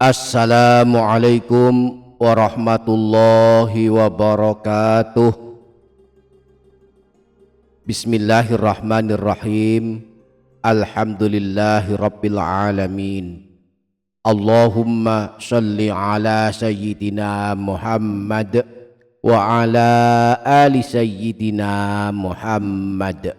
Assalamualaikum warahmatullahi wabarakatuh. Bismillahirrahmanirrahim. Alhamdulillahi rabbil alamin. Allahumma shalli ala sayyidina Muhammad wa ala ali sayyidina Muhammad.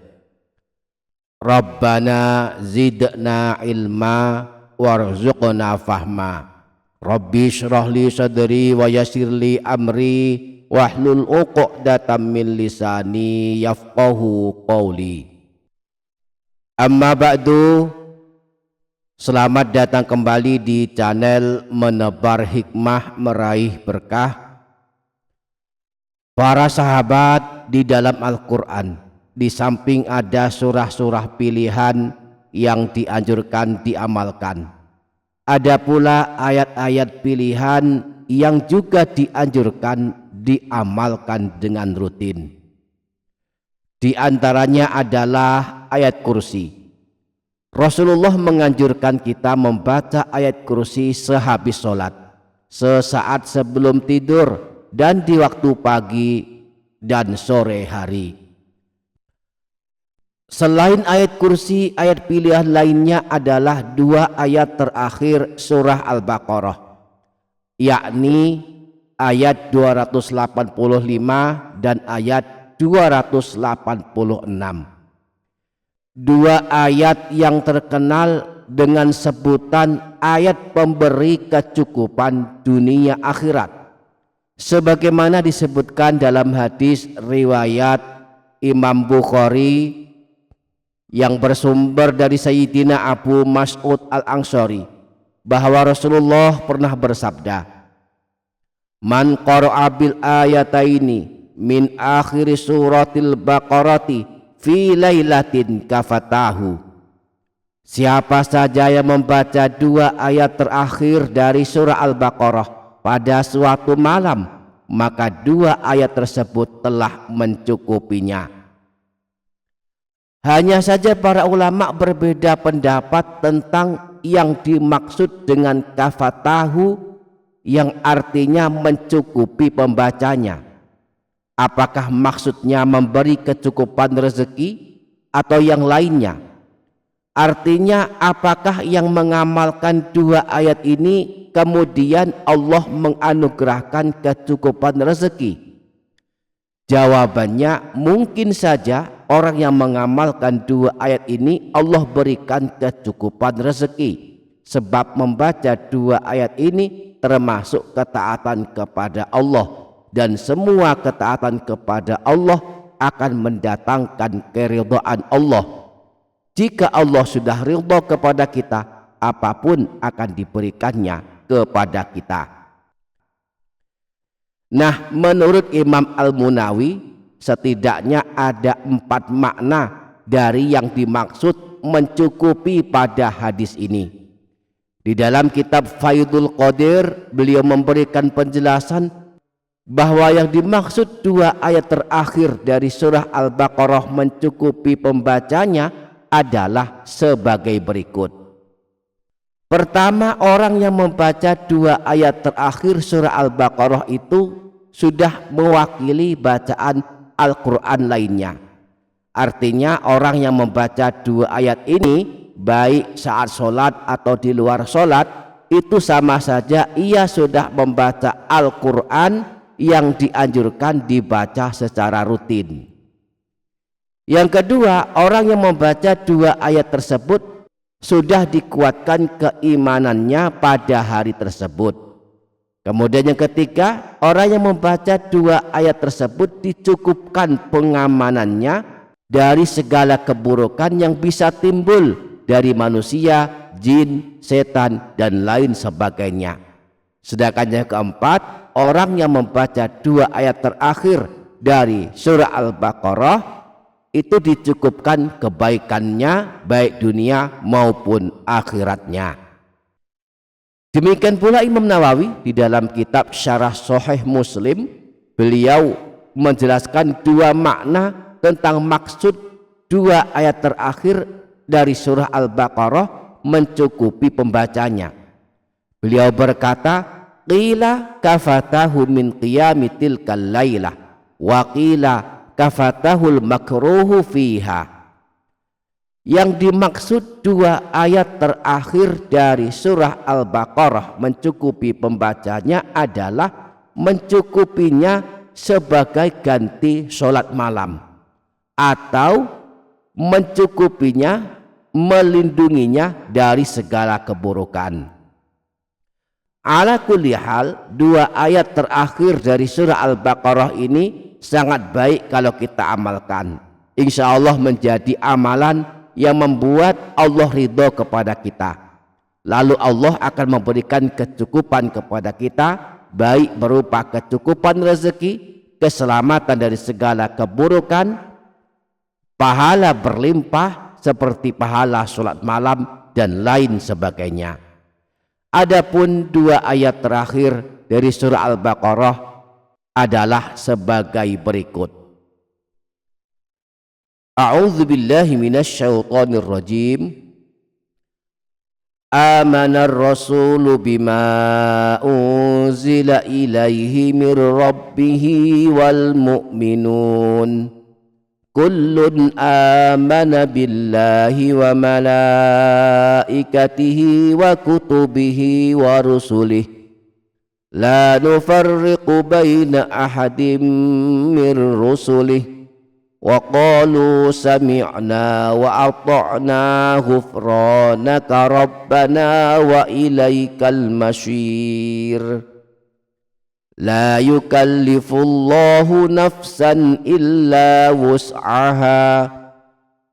Rabbana zidna ilma warzuqna fahma. Rabbi shrah li sadri wa yassir li amri wahlul 'uqdatam min lisani yafqahu qawli. Amma ba'du. Selamat datang kembali di channel Menebar Hikmah Meraih Berkah. Para sahabat, di dalam Al-Quran, di samping ada surah-surah pilihan yang dianjurkan diamalkan, ada pula ayat-ayat pilihan yang juga dianjurkan diamalkan dengan rutin. Di antaranya adalah ayat kursi. Rasulullah menganjurkan kita membaca ayat kursi sehabis sholat, sesaat sebelum tidur, dan di waktu pagi dan sore hari. Selain ayat kursi, ayat pilihan lainnya adalah dua ayat terakhir surah Al-Baqarah, yakni ayat 285 dan ayat 286. Dua ayat yang terkenal dengan sebutan ayat pemberi kecukupan dunia akhirat, sebagaimana disebutkan dalam hadis riwayat Imam Bukhari yang bersumber dari Sayyidina Abu Mas'ud Al-Ansari, bahwa Rasulullah pernah bersabda, "Man qara'a bil ayataini min akhir suratil Baqarati fi lailatin kafatahu." Siapa saja yang membaca dua ayat terakhir dari surah Al-Baqarah pada suatu malam, maka dua ayat tersebut telah mencukupinya. Hanya saja para ulama berbeda pendapat tentang yang dimaksud dengan kafatahu, yang artinya mencukupi pembacanya. Apakah maksudnya memberi kecukupan rezeki atau yang lainnya? Artinya apakah yang mengamalkan dua ayat ini kemudian Allah menganugerahkan kecukupan rezeki? Jawabannya, mungkin saja orang yang mengamalkan dua ayat ini Allah berikan kecukupan rezeki, sebab membaca dua ayat ini termasuk ketaatan kepada Allah, dan semua ketaatan kepada Allah akan mendatangkan keridhaan Allah. Jika Allah sudah ridha kepada kita, apapun akan diberikannya kepada kita. Nah, menurut Imam Al-Munawi, setidaknya ada 4 makna dari yang dimaksud mencukupi pada hadis ini. Di dalam kitab Faidul Qadir, beliau memberikan penjelasan bahwa yang dimaksud dua ayat terakhir dari surah Al-Baqarah mencukupi pembacanya adalah sebagai berikut. Pertama, orang yang membaca dua ayat terakhir surah Al-Baqarah itu sudah mewakili bacaan Al-Quran lainnya. Artinya orang yang membaca dua ayat ini baik saat sholat atau di luar sholat, itu sama saja ia sudah membaca Al-Quran yang dianjurkan dibaca secara rutin. Yang kedua, orang yang membaca dua ayat tersebut sudah dikuatkan keimanannya pada hari tersebut. Kemudian yang ketiga, orang yang membaca dua ayat tersebut dicukupkan pengamanannya dari segala keburukan yang bisa timbul dari manusia, jin, setan, dan lain sebagainya. Sedangkan yang keempat, orang yang membaca dua ayat terakhir dari surah Al-Baqarah itu dicukupkan kebaikannya baik dunia maupun akhiratnya. Demikian pula Imam Nawawi di dalam kitab Syarah Sahih Muslim, beliau menjelaskan dua makna tentang maksud dua ayat terakhir dari surah Al-Baqarah mencukupi pembacanya. Beliau berkata, qila kafatahu min qiyami tilkal lailah wa qila kafatahul makruhu fiha. Yang dimaksud dua ayat terakhir dari surah Al-Baqarah mencukupi pembacanya adalah mencukupinya sebagai ganti sholat malam, atau mencukupinya, melindunginya dari segala keburukan. Ala kulli hal, dua ayat terakhir dari surah Al-Baqarah ini sangat baik kalau kita amalkan. Insya Allah menjadi amalan yang membuat Allah ridho kepada kita. Lalu Allah akan memberikan kecukupan kepada kita, baik berupa kecukupan rezeki, keselamatan dari segala keburukan, pahala berlimpah seperti pahala sholat malam dan lain sebagainya. Adapun dua ayat terakhir dari surah Al-Baqarah adalah sebagai berikut. A'udzu billahi minasy syaithanir rajim. Amanar rasulu bima unzila ilaihi mir rabbih wal mu'minun. Kullun amana billahi wa malaikatihi wa kutubihi wa rusulihi. La nufarriqu baina ahadin mir rusulihi. Wa qalu sami'na wa ata'na ghufranaka rabbana wa ilaikal masyir. La yukallifullahu nafsan illa wus'aha,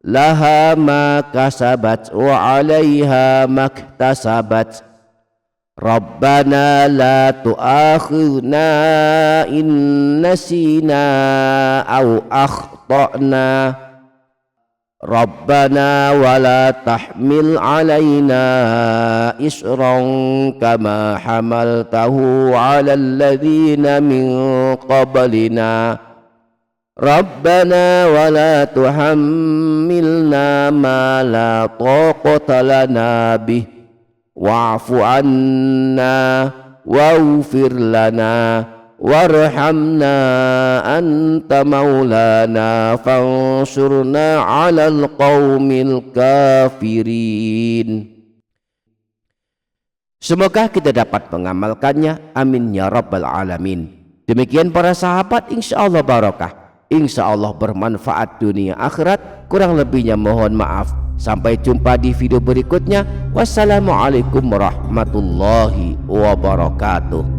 laha ma kasabat wa 'alaiha maktasabat. Rabbana la tu'akhidna in nasina aw akhtana. Rabbana wa la tahmil 'alaina isran kama hamaltahu 'alal ladzina min qablina. Rabbana wa la tuhammilna ma la taqata lana bih. Wa'fu anna waghfir lana warhamna anta maulana fansurna 'alal qaumil kafirin. Semoga kita dapat mengamalkannya, amin ya rabbal alamin. Demikian para sahabat, insyaallah barokah, insyaallah bermanfaat dunia akhirat. Kurang lebihnya mohon maaf. Sampai jumpa di video berikutnya. Wassalamualaikum warahmatullahi wabarakatuh.